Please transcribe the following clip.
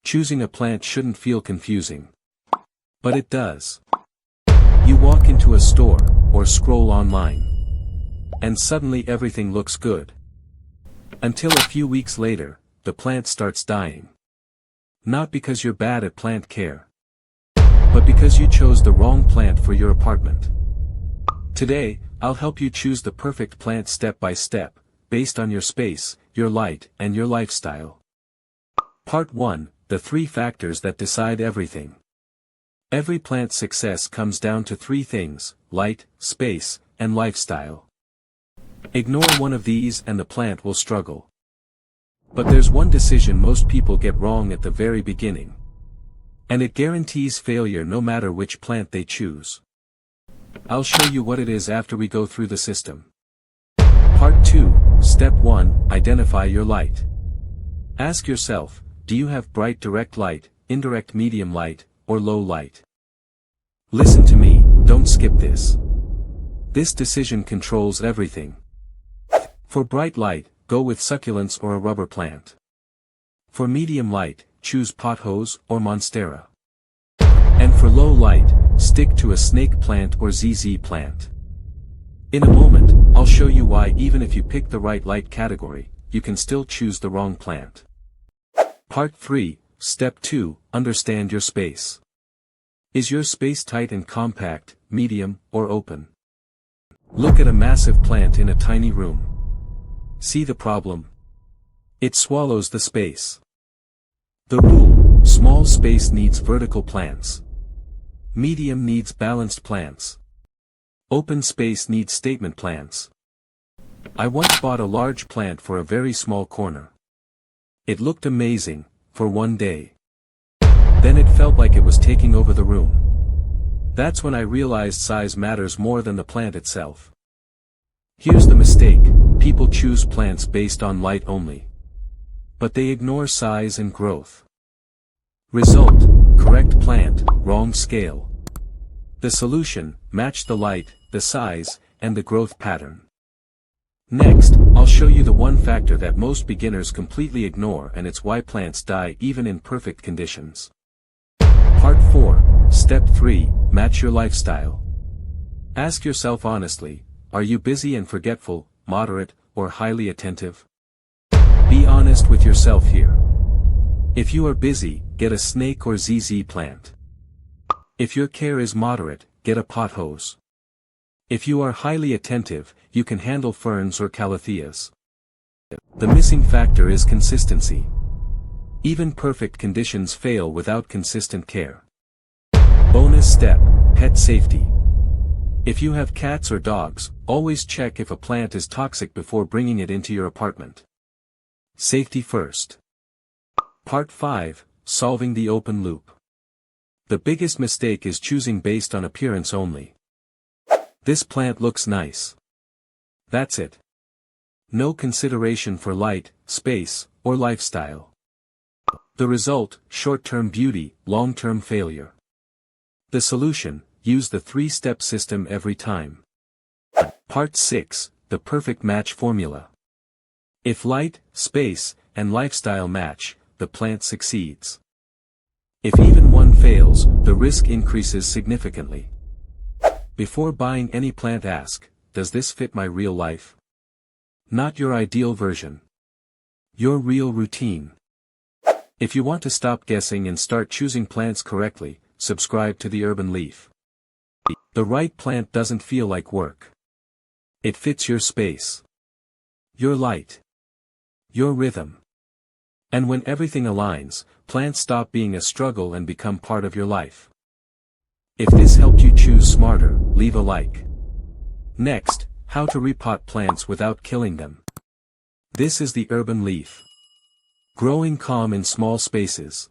choosing a plant shouldn't feel confusing. But it does. You walk into a store, or scroll online. And suddenly everything looks good. Until a few weeks later, the plant starts dying. Not because you're bad at plant care, but because you chose the wrong plant for your apartment. Today, I'll help you choose the perfect plant step by step, based on your space, your light, and your lifestyle. Part 1, the 3 factors that decide everything. Every plant's success comes down to 3 things: light, space, and lifestyle. Ignore one of these and the plant will struggle. But there's one decision most people get wrong at the very beginning. And it guarantees failure no matter which plant they choose. I'll show you what it is after we go through the system. Part 2, Step 1, Identify your light. Ask yourself, do you have bright direct light, indirect medium light, or low light? Listen to me, don't skip this. This decision controls everything. For bright light, go with succulents or a rubber plant. For medium light, choose pothose or monstera. And for low light, stick to a snake plant or ZZ plant. In a moment, I'll show you why even if you pick the right light category, you can still choose the wrong plant. Part 3, Step 2, Understand your space. Is your space tight and compact, medium, or open? Look at a massive plant in a tiny room. See the problem? It swallows the space. The rule: small space needs vertical plants. Medium needs balanced plants. Open space needs statement plants. I once bought a large plant for a very small corner. It looked amazing, for one day. Then it felt like it was taking over the room. That's when I realized size matters more than the plant itself. Here's the mistake: people choose plants based on light only. But they ignore size and growth. Result: correct plant, wrong scale. The solution: match the light, the size, and the growth pattern. Next, I'll show you the one factor that most beginners completely ignore, and it's why plants die even in perfect conditions. Part 4, Step 3, Match your lifestyle. Ask yourself honestly, are you busy and forgetful, moderate, or highly attentive? Be honest with yourself here. If you are busy, get a snake or ZZ plant. If your care is moderate, get a pothose. If you are highly attentive, you can handle ferns or calatheas. The missing factor is consistency. Even perfect conditions fail without consistent care. Bonus step: pet safety. If you have cats or dogs, always check if a plant is toxic before bringing it into your apartment. Safety first. Part 5, Solving the open loop. The biggest mistake is choosing based on appearance only. This plant looks nice. That's it. No consideration for light, space, or lifestyle. The result: short-term beauty, long-term failure. The solution: use the 3-step system every time. Part 6, The perfect match formula. If light, space, and lifestyle match, the plant succeeds. If even one fails, the risk increases significantly. Before buying any plant, ask, does this fit my real life? Not your ideal version. Your real routine. If you want to stop guessing and start choosing plants correctly, subscribe to the Urban Leaf. The right plant doesn't feel like work. It fits your space, your light, your rhythm. And when everything aligns, plants stop being a struggle and become part of your life. If this helped you choose smarter, leave a like. Next, how to repot plants without killing them. This is the Urban Leaf. Growing calm in small spaces.